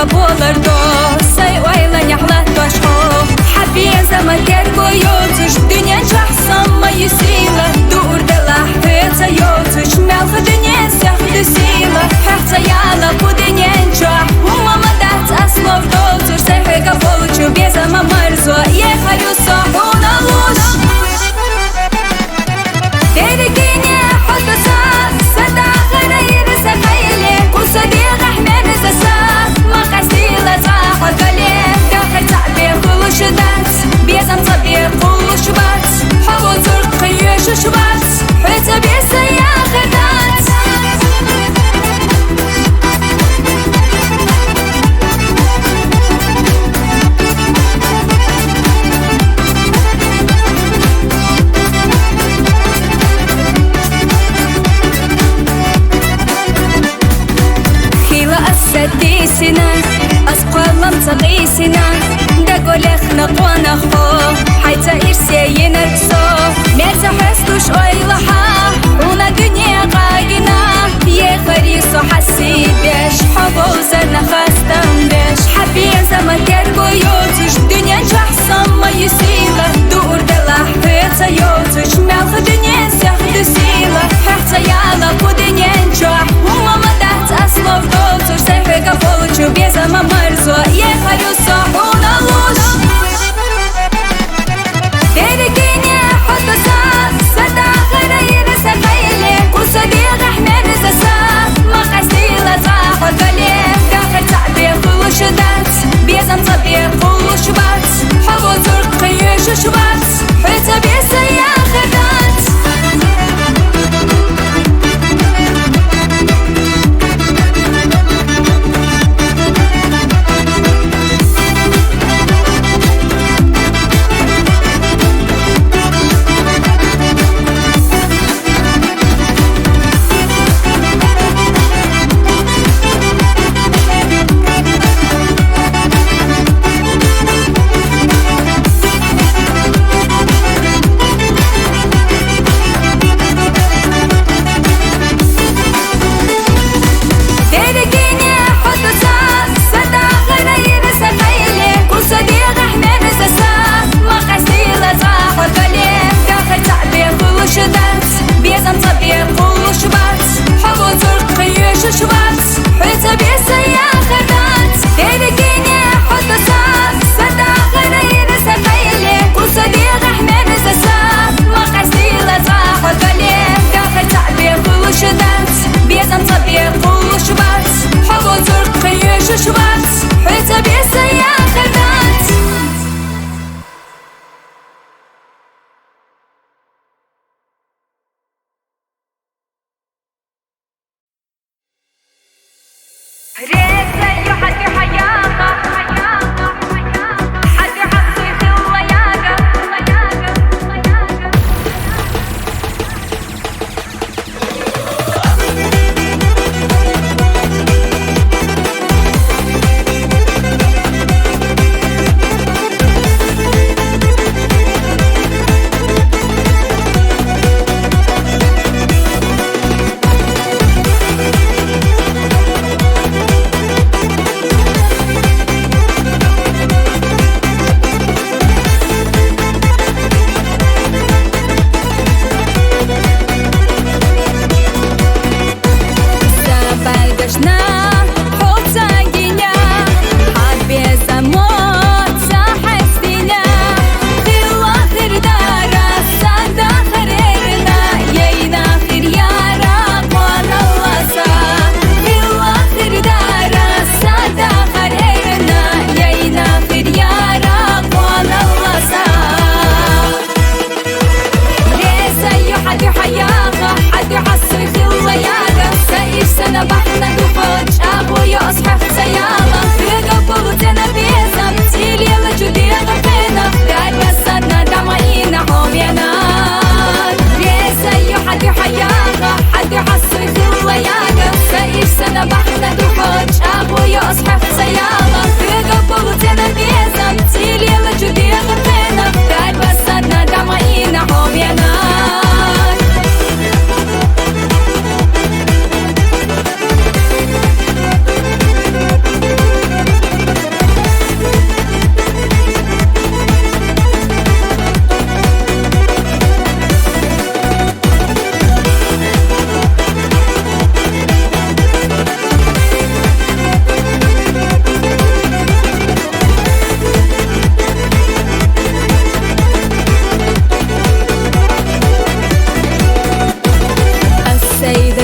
olur dostay oylan yaxlat aşkı Habiye zaman tergo yolcuş Dünya çahsama yüsila Durda lahtıca yolcuş Melhı dünya sahdı sila Haqca yala bu dünya çah Umama dat aslov dolcuş Sehega boluçu bezama marzo Yehaliu sohuna luş Dergine hotusa Sada gharayir sakayli Kusa diğah meniza sa Maqasila zaha galim Dahar ta'bir kuluş dat Bezam tabir kuluş bat Hava zurq kıyışuş bat Hüta besa yaxırdat سديسنا أسقلم تغيسنا دقولخ نقوانا خو حيتا إرسينا ركسو ميرزا حسدوش أيلها ونا دنيا غاقنا يخريسو حسيد بيش حبوزنا خاستم بيش حبيا زمان تربو يوتش دنيا جحسن ما يسيلا دور دلاح فيتا يوتش ملخ دنيا سيخدو سيلا حقتا يالا بو دنيا نجح وماما دات أسلوف долтуш Сехега получу безама марзо Ехалю сохуна луш Дерегине хотуса Сада гharayir sakayli Kusa diğah meniza sa Maqasila zaha galim Dahar ta'bir kuluş dat Bezam tabir kuluş bat Hava zurq kıyışuş bat Hüta besa yaxırdat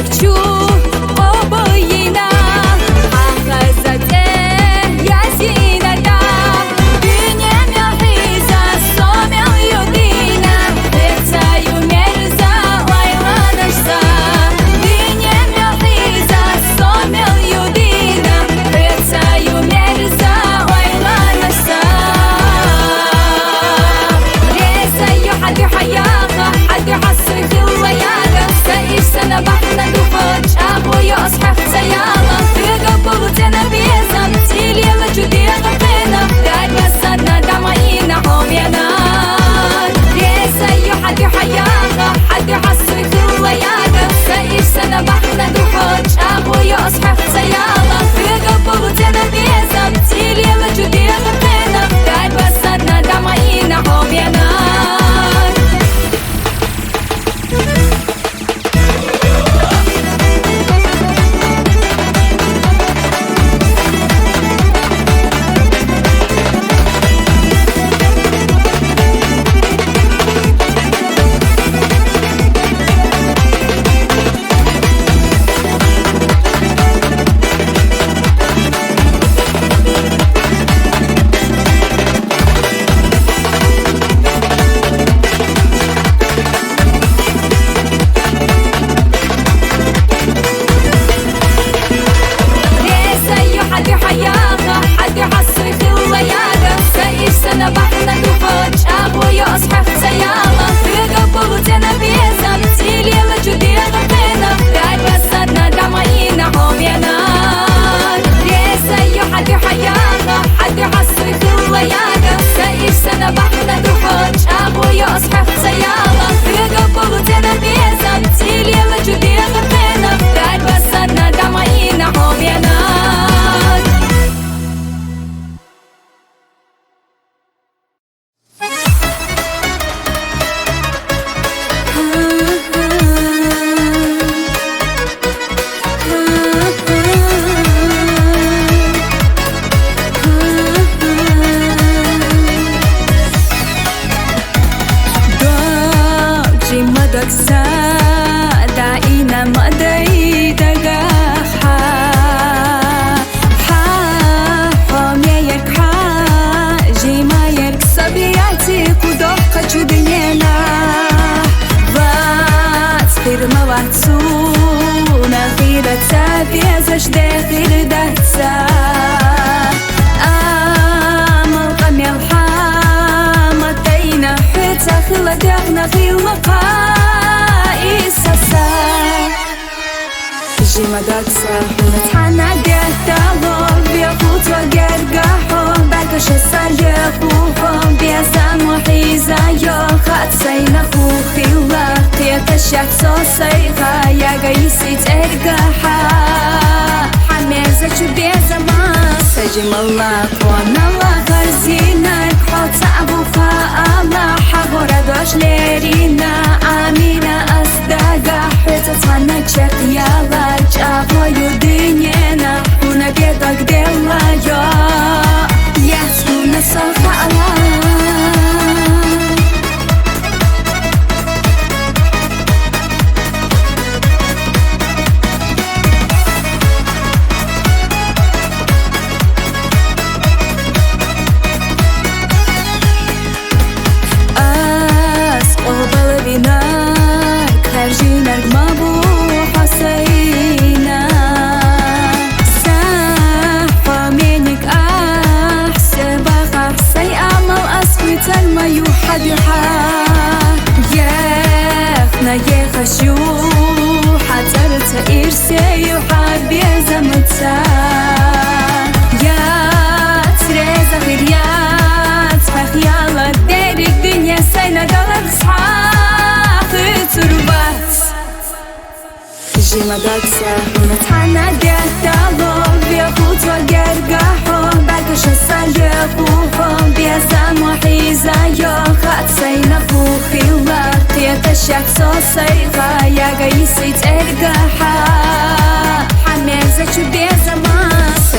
Ягчу обоїна, ахазате язінада, Дінем яхиза сомял юдина, Рецаю мерза лайланашса, Дінем яхиза сомял юдина, Рецаю мерза лайланашса. Рецаю хади хаяха, хади хасуй хилваяга, Саиш сана бахна духот, Шахую асхах цаяла, Тыга полутена безам, Тилела чудега пена, Дай басадна дамаина хомена. Рецаю хади хаяха, хади хасуй хилваяга, Саиш сана бахна духот, Шахую асхах цаяла, Тыга полутена безам, Тилела чудега пена, Дай басадна дамаина хомена.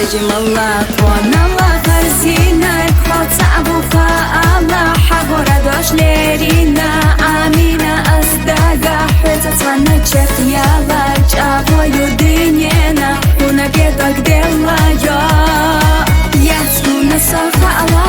سجم الله وانا الله غرزينك حوت صعبوها الله حغور دوش ليرينا آمينة أصدقا حوت أتوانا تشيخ يا الله людинина, una biedo gdela yo, jasnu na sohala.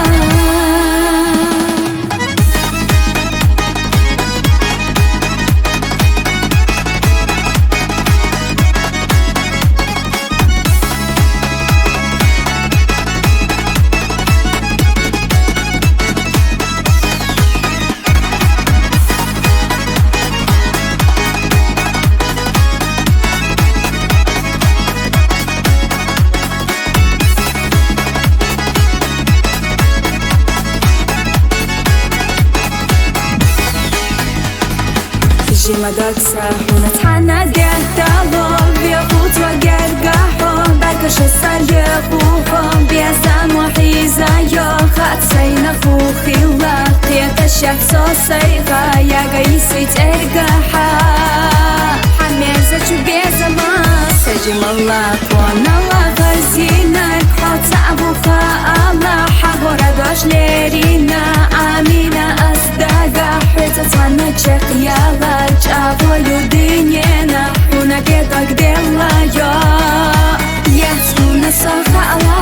جيما داكسا ونتحنى قدالو بيخوت وقرقاحو بركش السريقوهم بيزان وحيزا يوخات سينا خوخي الله قيادة الشخص وصيغا يا قيسي ترقاحا حميزة شبيزة ما سجم الله وانا الله غزينك حوت أبوخا الله حبورا دوش ليرينا آمينا أصدقا حيث تنجح يالا Чаво людинина, una biedo gdela yo, jasnu na sohala.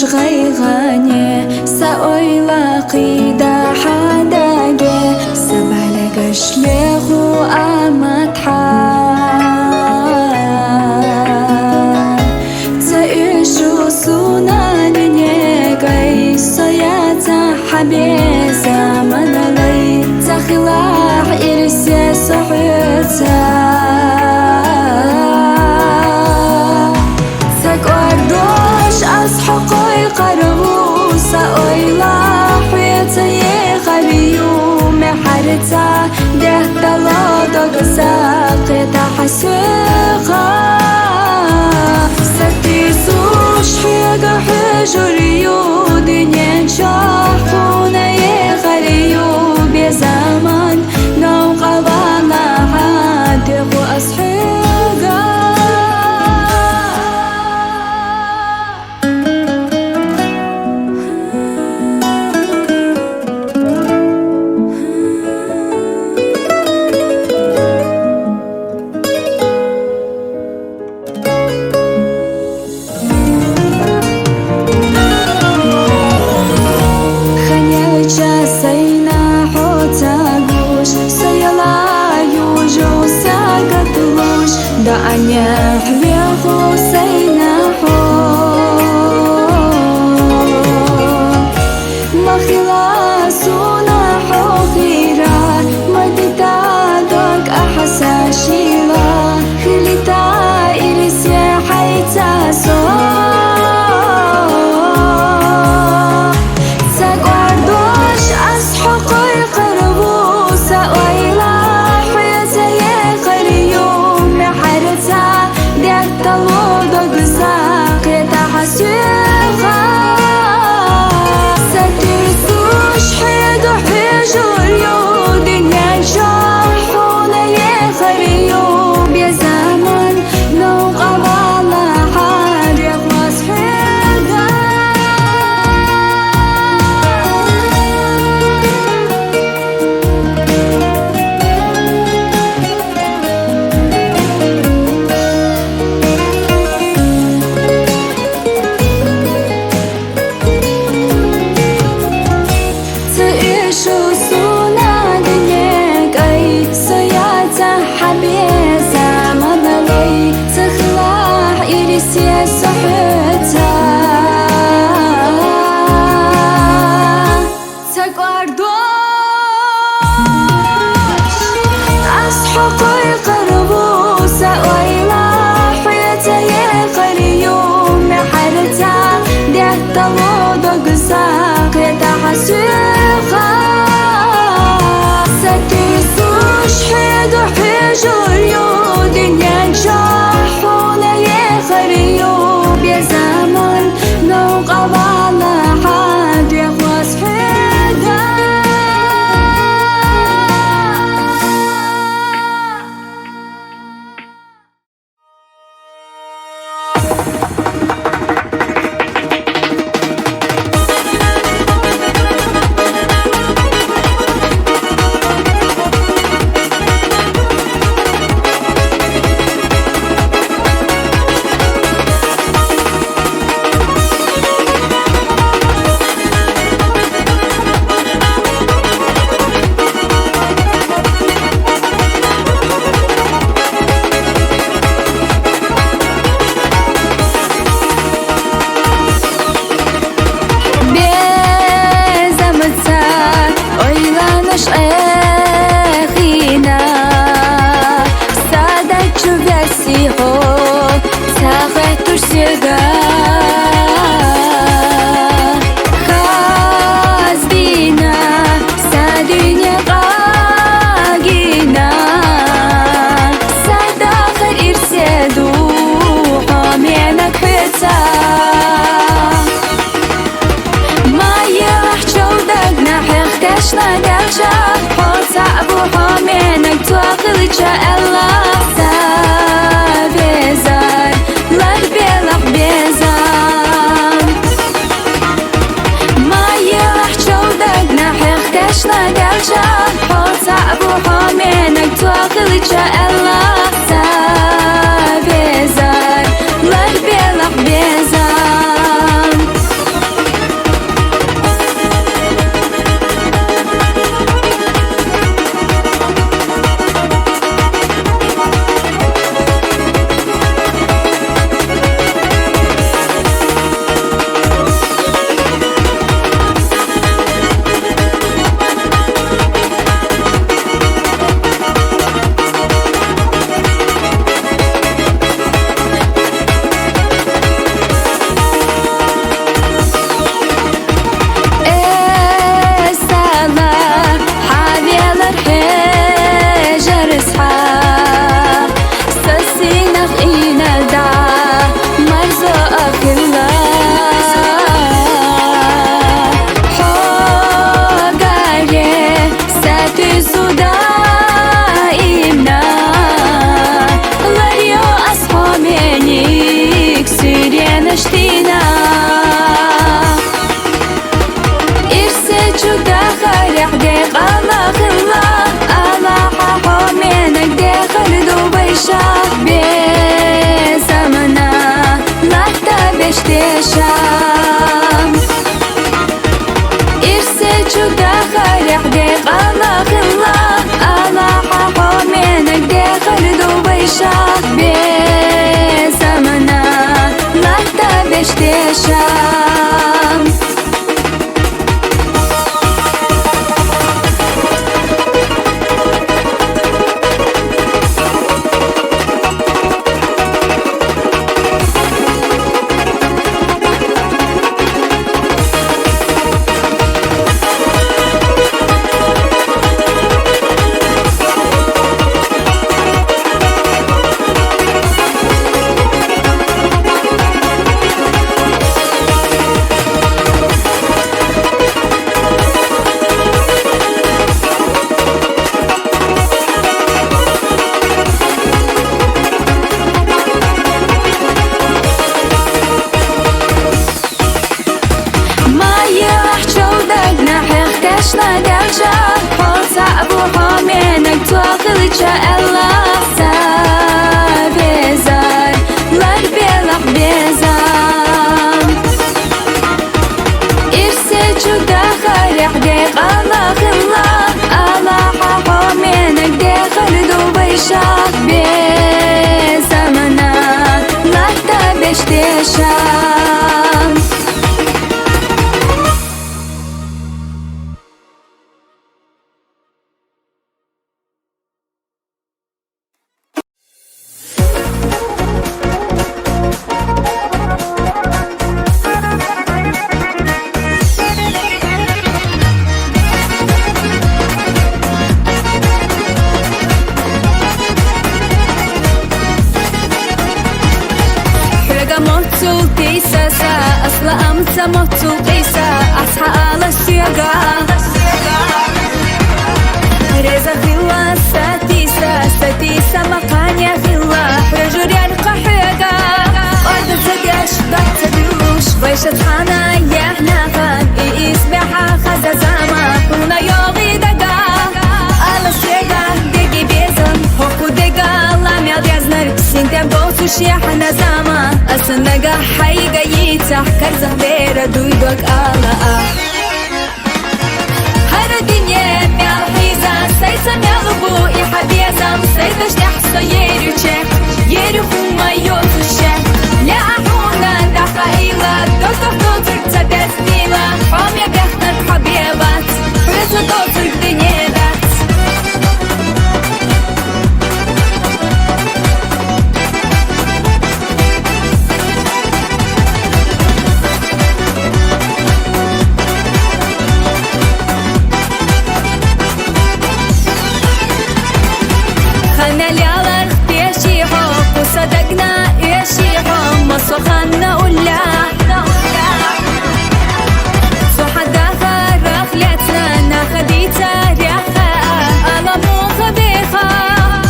غيغاني سأويلا قيدا حداقي سبالغش لغو أمتحا تعيشو سوناني قاي سياتا حبي زمن لي تخلاح إرسي صحيتا أصحقي قربو سأويلا حياتي غبيو محرتا ده دلادق ساقتا حسيقا ستيسوش حيقا حجريو دنيا شاحونا يغريو بزمان نوقع بانا عادق أصحقا دعني حبيخو سيناحو ما خلاسونا حوخيرا مدتادك أحسا شيلا خليتا إرسي حيتا سوا ساقواردوش أصحقي قربو سأويلا حياتي قريو محرتا ديك تلودك جوريو دنيا جاحونا يخريو بزمان نوق على حد يخلص حدا مقتول تيساسا أصلا أمتا مقتول قيسا أصحى على السياقة رزا خلا ستيسا مقانيا خلا رجوريان قحيقا أرض تدش ضغط تدوش بيشت حانا يحنا خان إسبحا خزا زاما هنا يوغي دقا على السياقة دقي بيزن حقو دقا لام يضيزنر سنتين بوتوش يحنا زاما أسنقا حيقا يتح كرزه بيرا دويدوك آلا هر دنيا مالحيزا سيسا مالبو إحبيزم سيدش تحصى يريوشك يريخو ما يوتوشك لا أحونا دخائلا دوتوك دوتوك تدسنيلا حوم يبيخنر حبيبات برزا دوتوك دنيادات خناليالر بيشيحو وصدقنا يشيحو مصو خنا ولا صحدا خرخ لتنا ناخديتا ريخا ألا مو خبيخا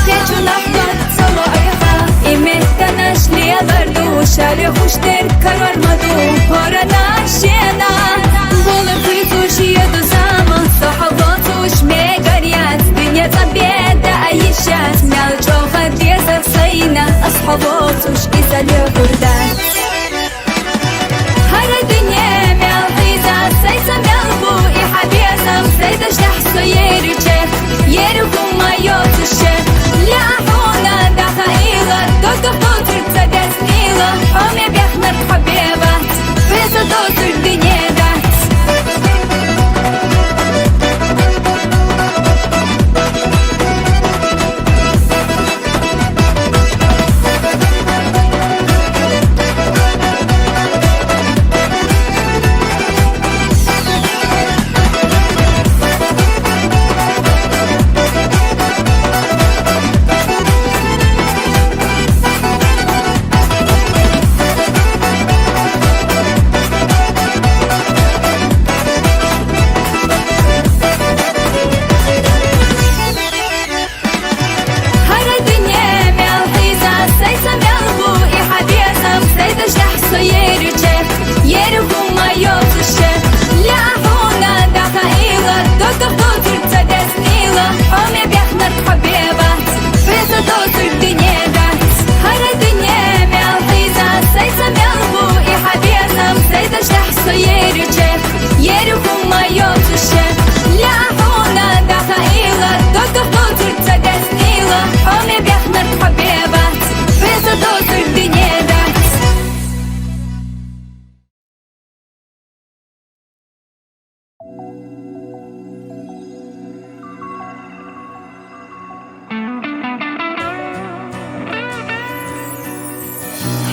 خيجو نحضر صلوعيخا إمتناش ليالردو شاري خوشتر كرار مدو هورنا شينا بولن قيتوش يدو زمان صحباتوش ميقاريات دنيا تبيدا أيشات مال جوخة ديزا صينا أصحباتوش إذا ليقردات هر دنيا مالحيزا سيسا مالبو إحبيزم سيدش تحصو يريوشك يريخو ما يوتوشك لا أحونا دخائلا دوتوك دوتوك تدسنيلا حوم يبيخنر حبيبات برزا دوتوك دنيادات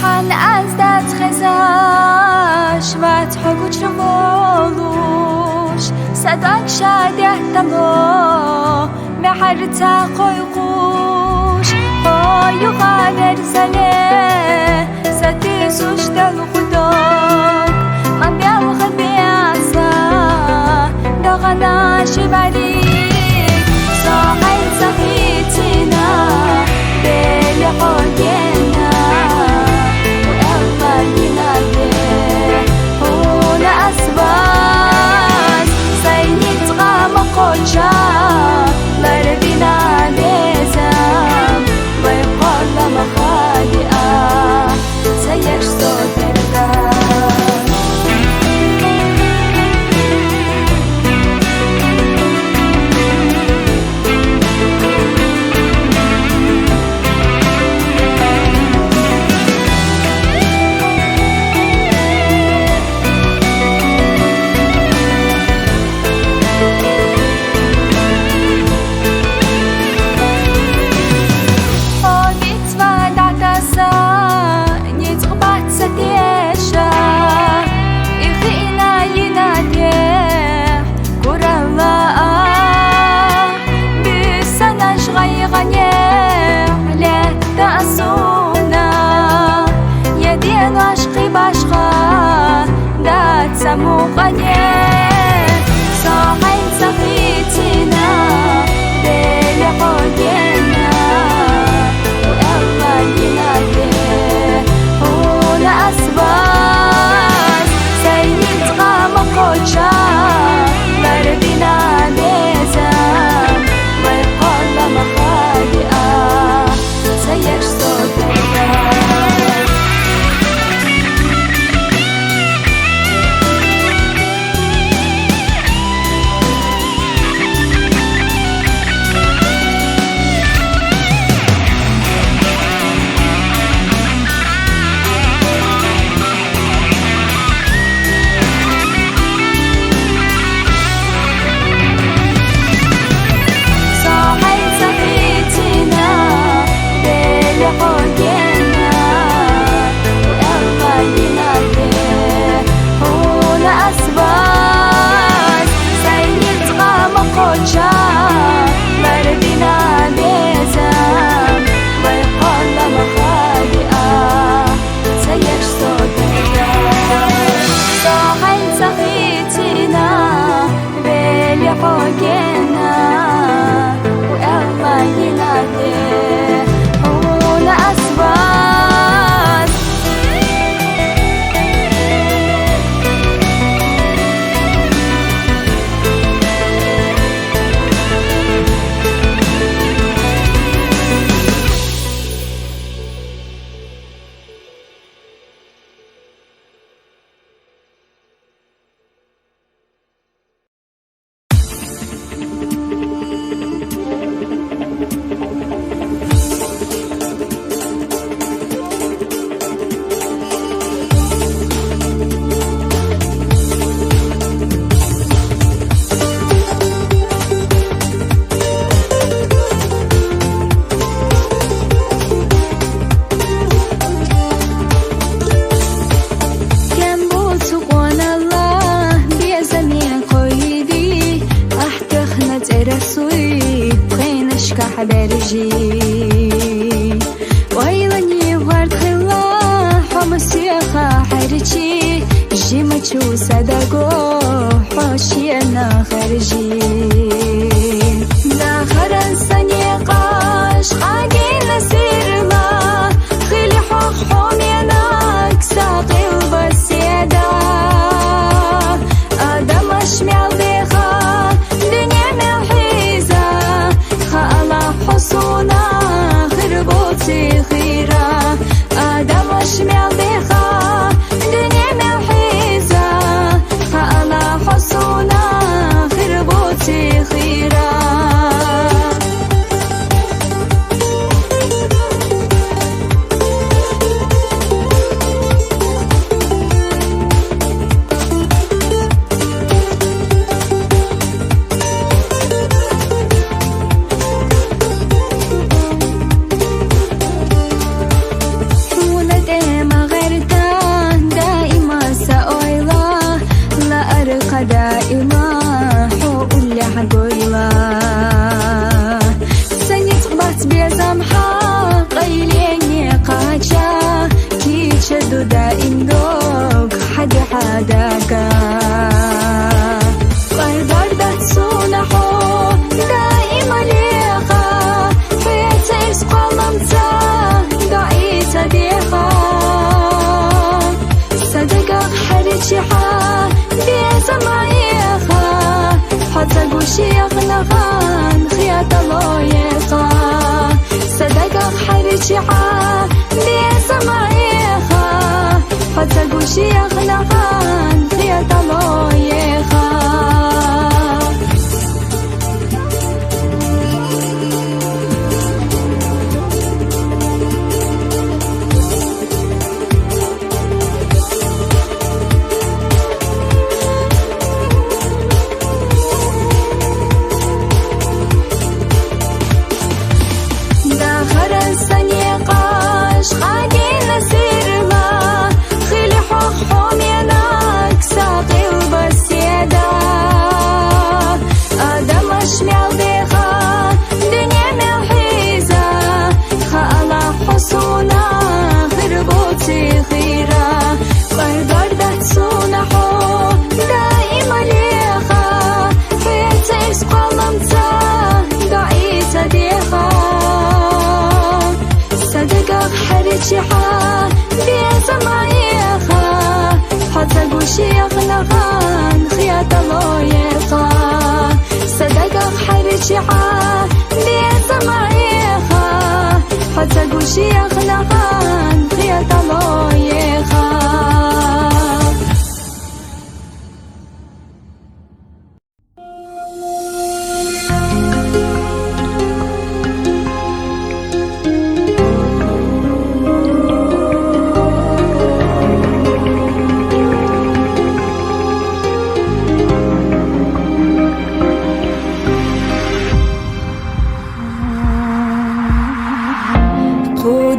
حن از دت خزاش و تحقوش رمولوش صداك شاده تمو محر تاقويقوش هايو غادر زله ستيسوش دل خداك من بيالخ بيعسا دغنا شباليك صاحي صحيتنا بلحوكينا قوچا لربینا دیزم وی قال خرجي ويلني ورد خلا حمسيخا حرجي جيمتشو صدقو حوشينا خرجي داخل سنيقاش قاقين سيرما خلي حق حوميناك ساقي وبسيدا آدم أشمع بيخا دنيا ملحيزة خالا حصونا خربوتي خيرا آدم أشمع بيخا دنيا ملحيزة خالا حصونا خربوتي خيرا دائما حقول حقويلا سنتقبط بزمحة قيليني قاجة كي تشدو دائم دوك حداكا قردار داتسونحو دائما ليقا حياتي سقلمتا دعيتا ديقا صدقك حرجحا بيزمايخا حتى قوشيخ نغان خيات لويخا صدقك حرجحا بيزمايخا حتى قوشيخ نغان خيات لويخا حرجحا بيزمايخا حتى قوشيخ نغان خيات لويخا صدقك حرجحا بيزمايخا حتى قوشيخ نغان خيات لويخا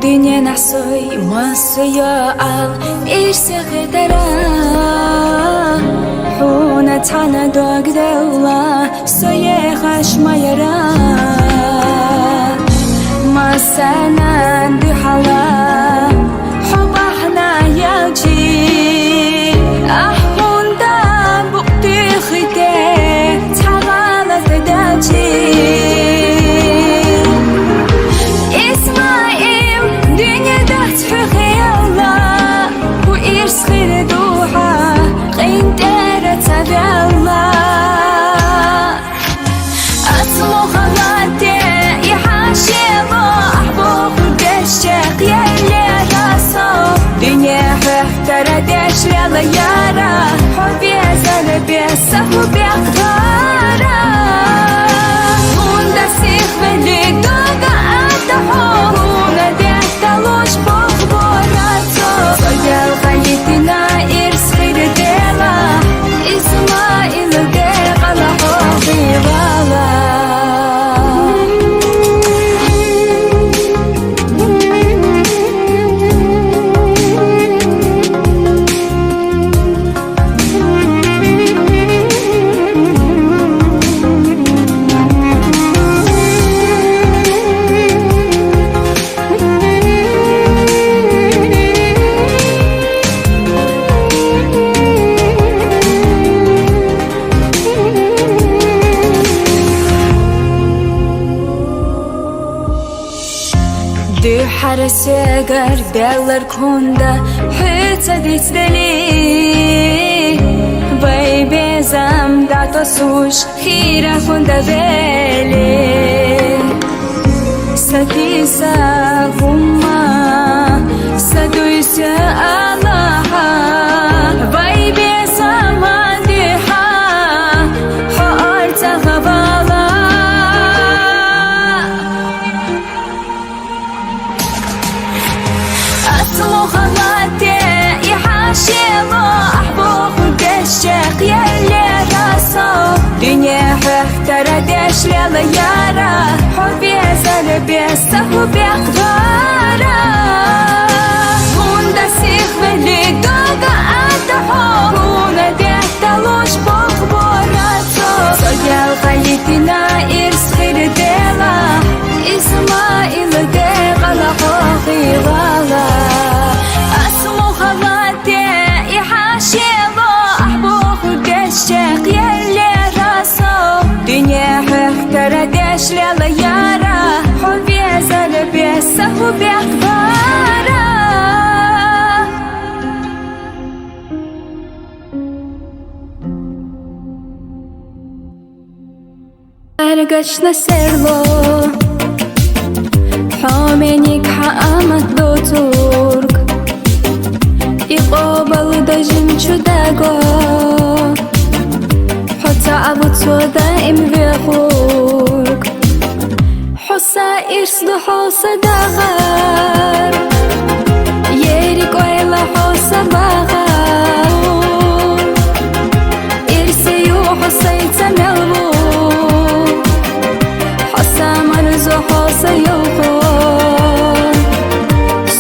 Дыня насой масая ал ирсех дара хуна тана догдаула сое хашмаяра масана дхала حبحنا ياجي أحبوندا بقتي خيتي تحغالا تداجي شريلا يارا حبي أزال بيسف وبيقدارا وندا سيخ بلي دوغا أتحو وندا تلوش بخبوراتو صديل خليتنا إرس خير ديلا إسماعيل ديغا لحوخي غالا сегар белар кунда хыца дицдели Вай безам дато суш хира кунда вели Сатиса гумма садуйся Аллаха Вай безам адиха хоарца гавала Аслухалате и хашело ахбух дешех еле расо Dünya hıhtara deşlele yara Hubbi ezeli besta hubbi akvara Hunda sihveli gaga ataho Huna dehta luş bok boratso Soyal galitina irs khirdela Ismail de gala hoqi gala Asmu khalate ihashelo Ahbuh deshek yelle Dünya hıhtara deşlele yara Hubbi ezeli besta hubbi akvara Ergaçna serlo Homenik haamat do turk Iqobal dajim chudago تعبت ودائم بيخوك حسا إرسدو حسا دغار يريك ويلا حسا بغار إرسيو حسا يتملو حسا مرزو حسا يوخو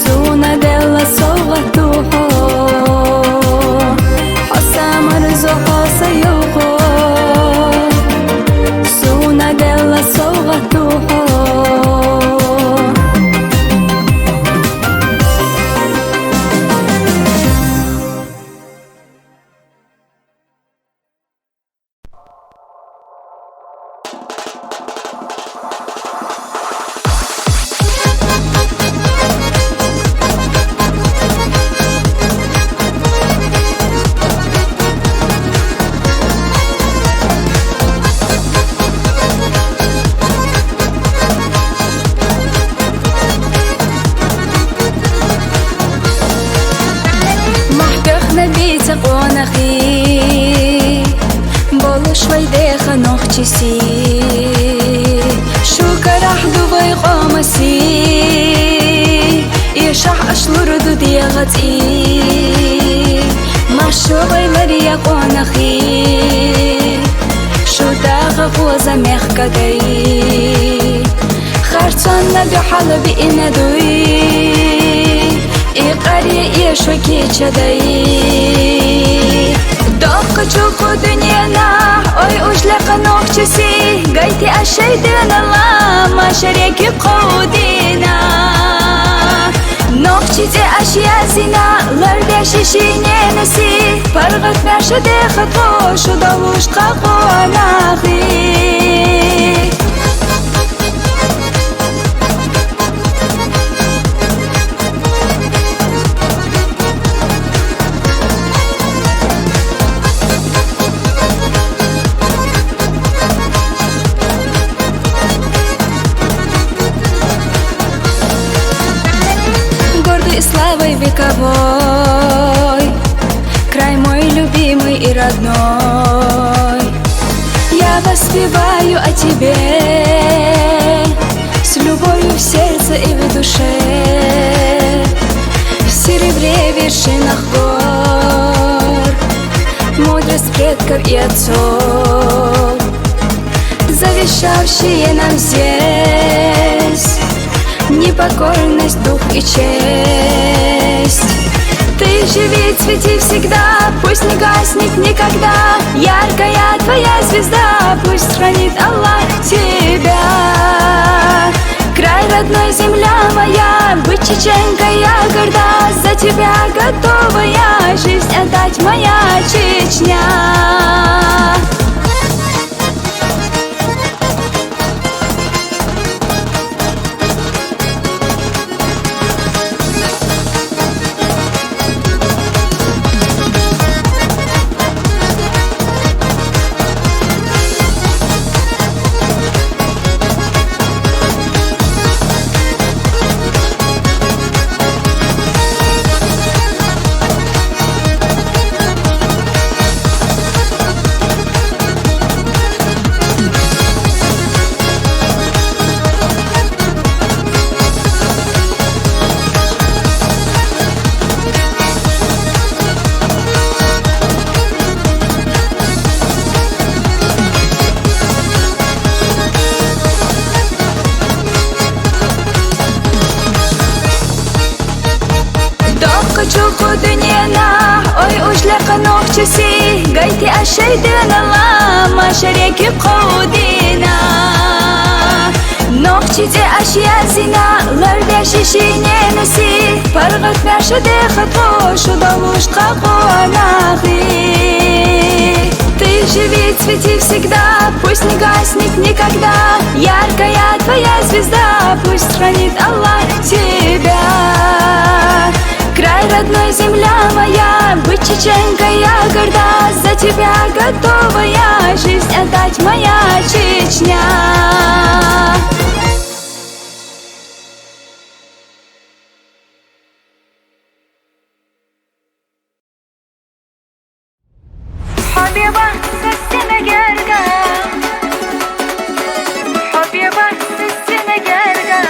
سونا دلا صوغتوحو حسا مرزو حسا يوخو della sogatuho شو كرح دبي قامسي يشح أشلور دودي غتي ما شو غيلري قونخي شو داغ غوزا ميخ كدي خرطان ندو حلبي إندوي إقاري إيشو كي چدي دوق چوكو دنيانا Ой ужлеqa noqchisi Gayti ashaydan Allah Ma shariki qawdina Noqchiti ashyazina Larda shishinenasi Pargat mashade khatko Shudalush qaqo anaqi Славой вековой Край мой любимый и родной Я воспеваю о тебе С любовью в сердце и в душе В серебре вершинах гор Мудрость предков и отцов Завещавшие нам здесь Непокорность, дух и честь Ты живи, цвети всегда Пусть не гаснет никогда Яркая твоя звезда Пусть хранит Аллах тебя Край родной, земля моя Быть чеченкой я горда За тебя готова я Жизнь отдать моя Чечня Шуку дүниена ой ушлақануқ чуси Гайти ашайдын Алла машареки қаудина Нохчиде ашьязина ларда шишиненеси Паргат мяшаде хатхо шудалушка қуанахи Ты живи, цвети всегда, пусть не гаснет никогда Яркая твоя звезда, пусть хранит Аллах тебя Край родной, земля моя, быть чеченкой я горда За тебя готова я жизнь отдать, моя Чечня حبيبة سسنا جرجا حبيبة سسنا جرجا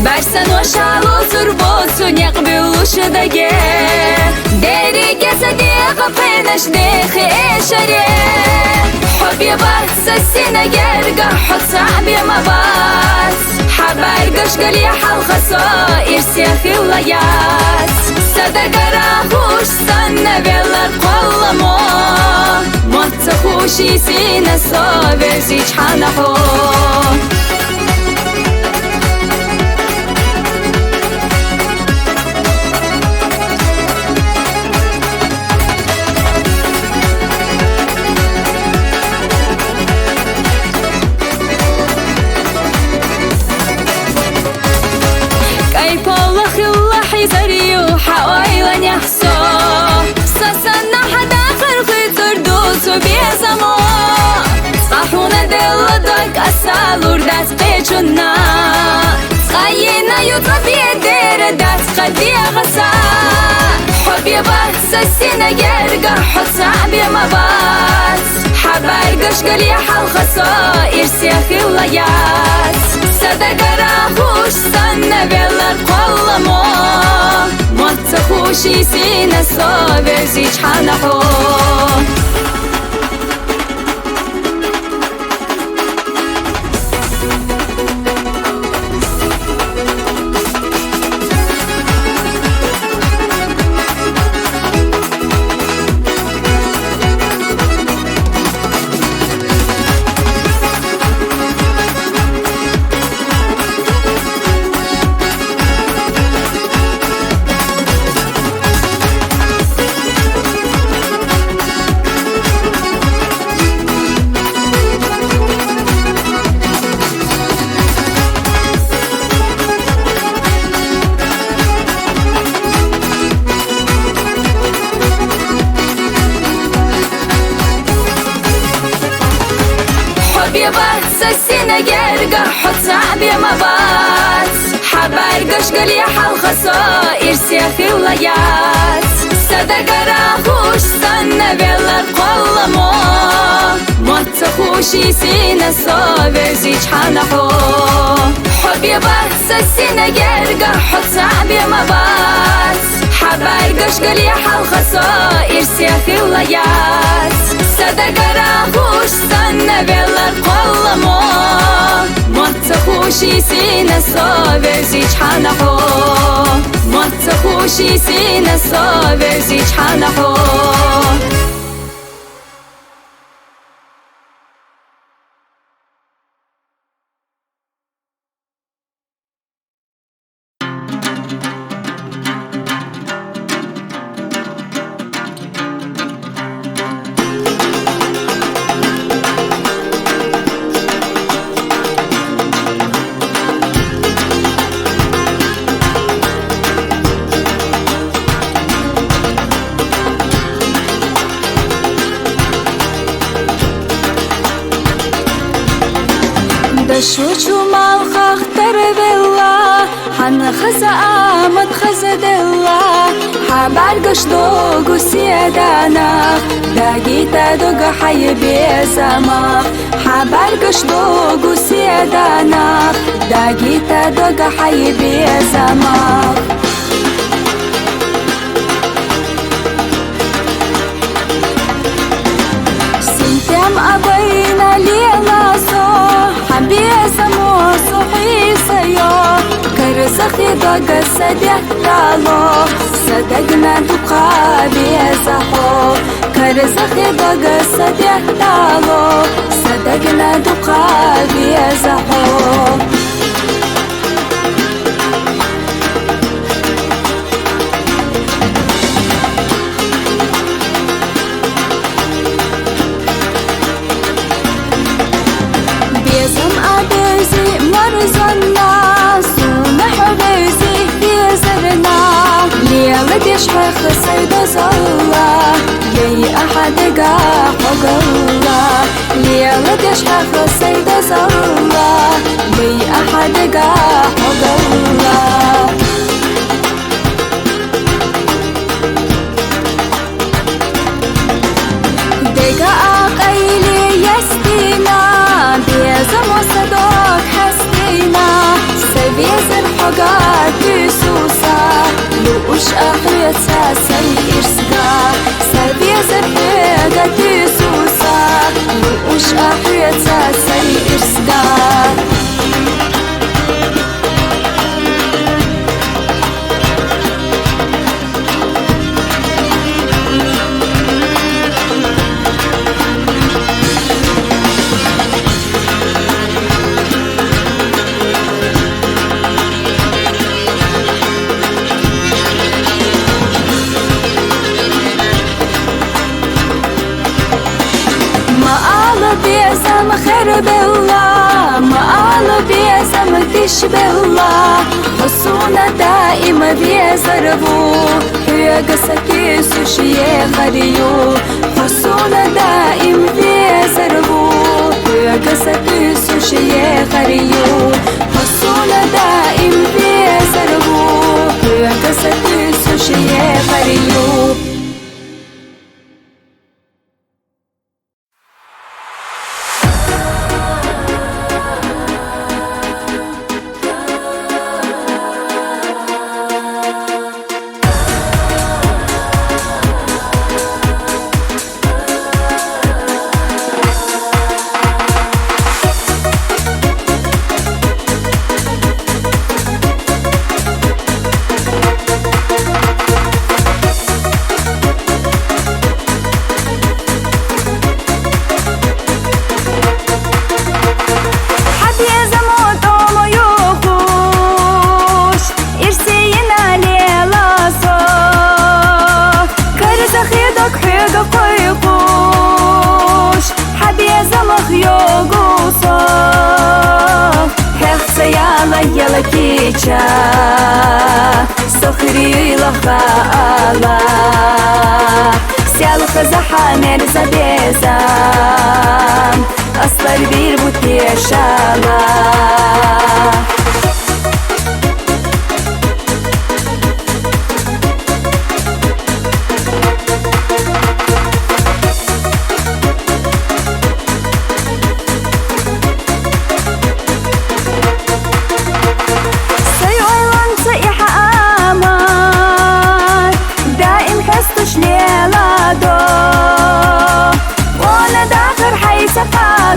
Барсан ошалу зурбосу неқбил ушдаге Дериге садеға пейнаш дехи эшаре Хабиба сасина герга хот саби мабас Хабаргаш гали халхасо ирсехи лаят Садагара хуш санна велар қоламо Мотца хуши сина совезич ханахо Лурдас печуна Схаина ютла бедер дас хадиагаса Хабиба сасина герга хот саби мабас Хабаргаш гали халхасо ирсехи лаят Садагара хуш санна велар қоламо Мотца хуши сина совезич ханахо سسنا جرجا حط صعبي مبات حبارجش قلي حالخصا إرسيخي ولايات صدقرا خوش سنة بيلا القلمو موت خوشي سينا صابزيج حنحو حبيبا سسنا جرجا حط صعبي مبات حبارجش قلي حالخصا إرسيخي ولايات صدقرا خوش سنة بيلا القلمو موت خوشي سينا صابزيج حنحو موت خوشي سينا صابزيج حنحو Шучу малхах тарвела Хана хаза амад хаза дела Хабаргаш догу сиеданах Дагита дога хай безамах Хабаргаш догу сиеданах Дагита дога хай безамах Синтям абайна леласо Безамо сухисаё Карзахи дога садяхтало Садагна дука безахо Карзахи дога садяхтало Садагна дука безахо يشحخ الصيد صلى لي أحد قاح وقلى ليلة يشحخ الصيد صلى لي أحد قاح وقلى دقاء قيلي يسقينا بيزم وصدوك حسقينا سبيز الحقات بسوسا لوش أحيطا سيرسقا سبيز الحقات بسوسا لوش أحيطا سيرسقا بيزم خرب الله ما بيزم تشبه الله حصونا دائما بيزربو هي قصكي سوشي غريو حصونا دائما بيزربو هي قصكي سوشي غريو حصونا دائما بيزربو هي قصكي سوشي غريو Yala kicha Sokhri laha ala Siyal khazaha nerza bezam Aslar bir butiyashala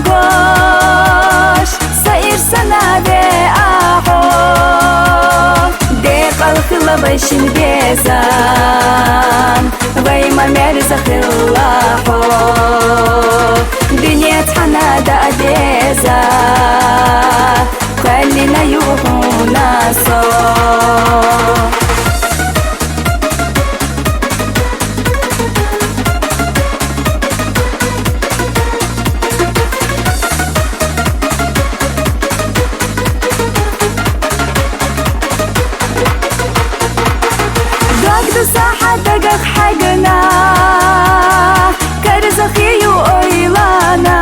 سفاقوش سير سنة بأحو ديق الخلا بيشن بيزان غيما مرزق اللحو دنيا تحنا دا أديزا خلينا يوحونا صو دقق حقنا كرزخي وإيلاناش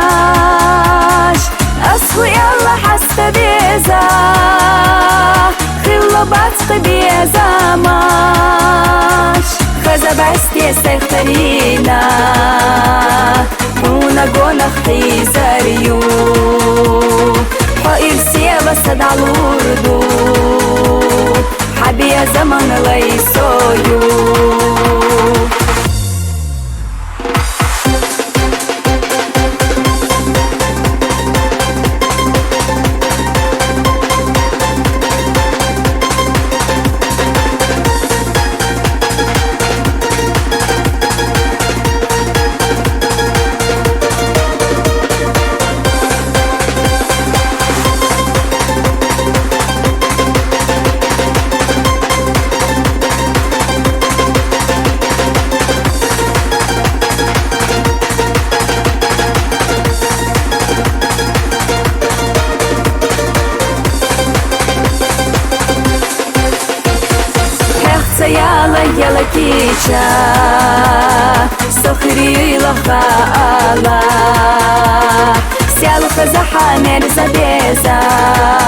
أصفو يلا حسك ماش خزا بستي سيخترينا ونقونا خيزاريو وإرسي بسد على الوردو حبي يا زمن ليسويو يلا كيشا سخري لخالا سيال خزحة نرزا بيزام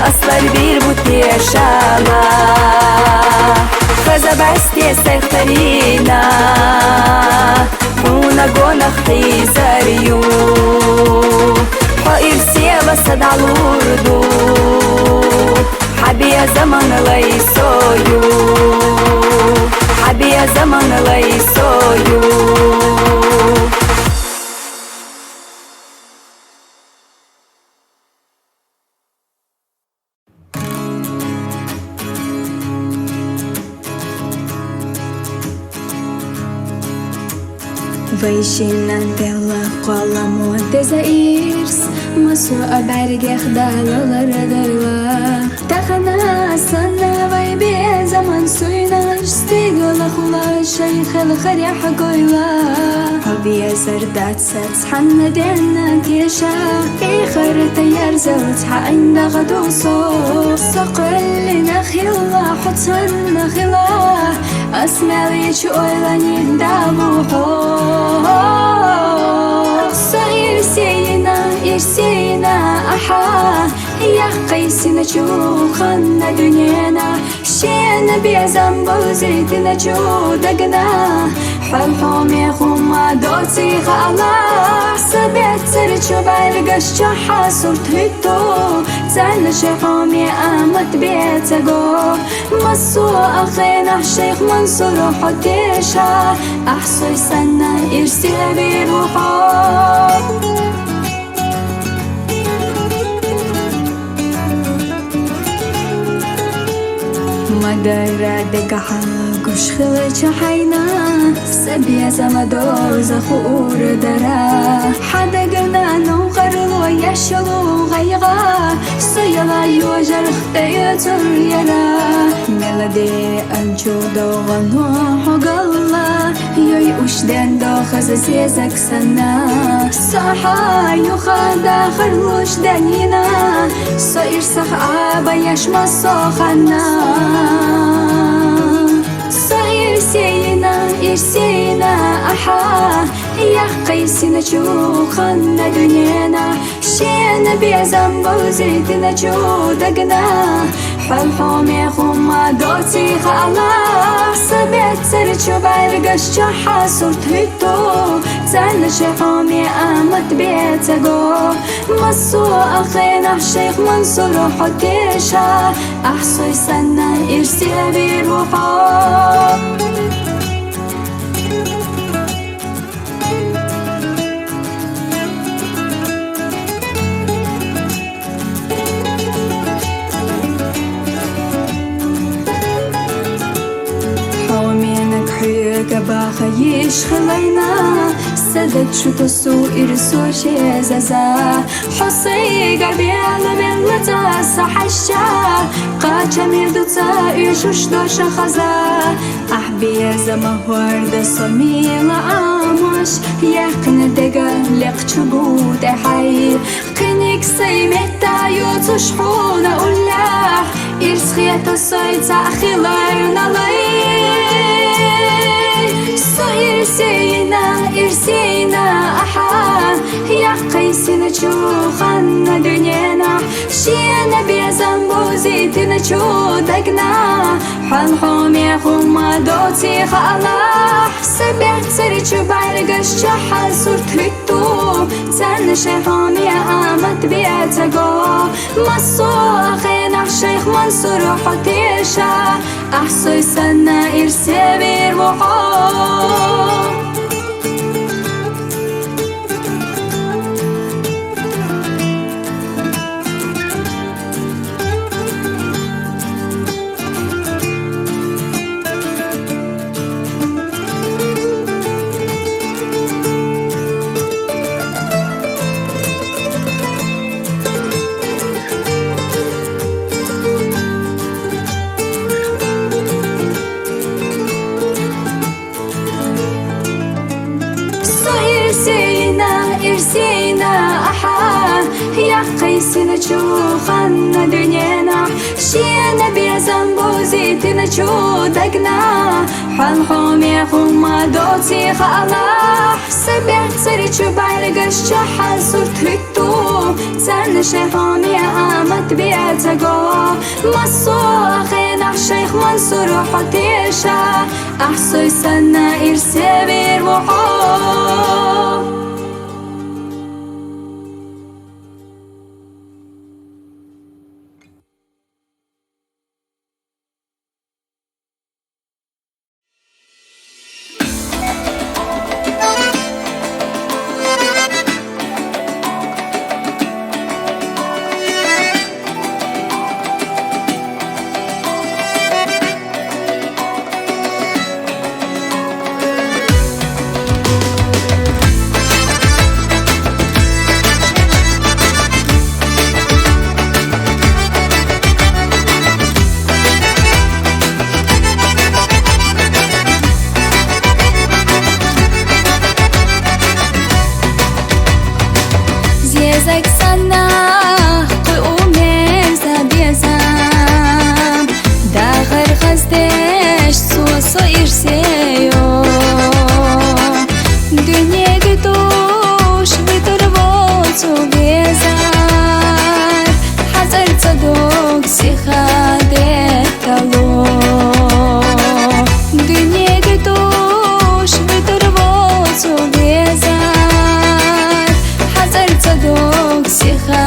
أصفر بير بوتيشالا خزا بستي سيخترينا ونقونا خيزاريو وإرسي بسد على الوردو حبي يا زمن ليسويو حبي يا زمن ليسويو Вайшина дела кола монтеза ирс Масу абаргех далалара дайла Тахана сана вайбе zaman suynaş Стигла хула шайхел харяха гойла Хобия зардат сац حنا دينا كيشا إخر تيار زوت حعند غدوسو سقل لنا خلا حطنا خلا أسمع ليش أولاني دابوحو إرسينا أحا يا قيسنا شوخنا دنيانا شينا بيزن بوزيتنا شو دقنا حلحوم يخوم دوتي غالا سبيت سرچو برگش جاحا صورت هيتو زن شحوم يأمت بيتگو مسو أخينا شيخ منصور حديشا أحصي سنة إرسي بيروحو مدارا دقحا قش خلچ حينا سبيا زمدو زخور درا حدا قلنا نوغرلو يشلو غيغا سيلا يوجر خطيتر يرا ملدي أنجو دوغنو حقلا يوي أشدن دو خززي زكسنا صحا يخدا خرلوش دنينا صير صحابا يشما صوخنا إرسينا أحا يا قيسنا شوخنا دنيانا شينا بيزن بوزيتنا شو دقنا حلحوم يخوم دوتي خالا سبيت سرچو برگش جاحا صورت هيتو زن شحوم يأمت بيتگو مسو أخينا شيخ منصور حديشا أحصي سنة إرسي بيروحو باخيش خلينا سدد شو تسو إرسو شيزازا حصي قلبي على ملتا صحشا قاچا ميردو تا إيشوش دوشا خزا أحبي زما ورد صميلا آموش يقن دقا لقچو بود حي قنيك سيمتا يوتوش حونا أولاح إرسخيتا سويتا خلارنا لي إرسينا أحا يا قيسنا شوخنا دنيانا شينا بيزن بوزيت تنا چودگنا حال خومی خوما دوتی خالا سبیت سری چو برگشت چه حال سرت تو زن شهامی آمد بیت گوا مسوخ نقشيخ منصور حتيشا أحسي سنة إرسي بير وحو إرسينا أحا يا قيسنا شوخنا دنيانا شينا بيزنبوزي تنشو دقنا حالهم يا خوما دوتي خالا سبيت سري شو برقش شحال سرتكتو زن شهام يا آمد بيت قوا مصوخ نقشيخ منصور حتيشا أحسي سنة إرسي بير وحو زيزك سنة قومين زبيزام داخل خزدش سوسو إرسيو دنيا قدوش بتربوتو بيزار حزر تصدوك سيخادت تلو دنيا قدوش بتربوتو بيزار حزر تصدوك سيخادت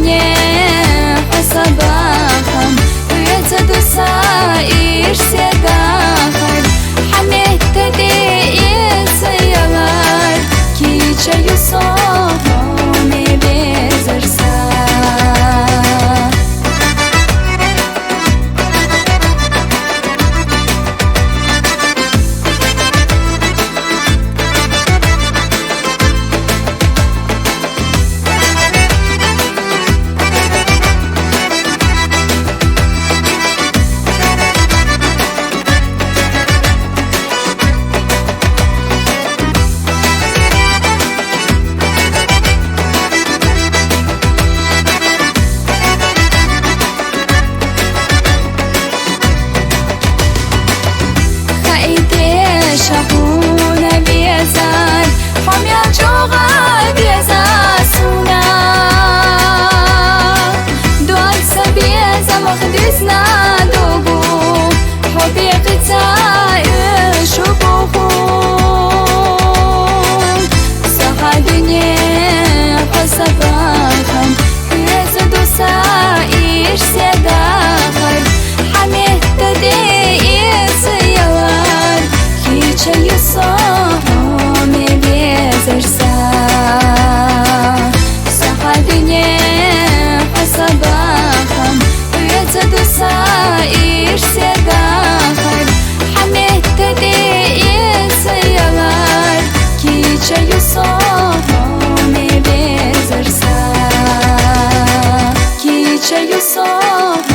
dünya sabahım Uyata dursa irse dağır Hamette değil sayılar Ki çayı soğume bezirsa شهونه بیزار حمیل جوغا بیزاسونا دوال سبیزا مخدسنا دوبو حبی قطاع شبوخو سخا دنیا قصباخم يزدو سائر سداخر حميت تدي سيوار çayı soğume bezirsa Saha dünya sabahım Uyata dursa irse dağır Hamette değil sayılar Ki çayı soğume bezirsa Ki çayı soğume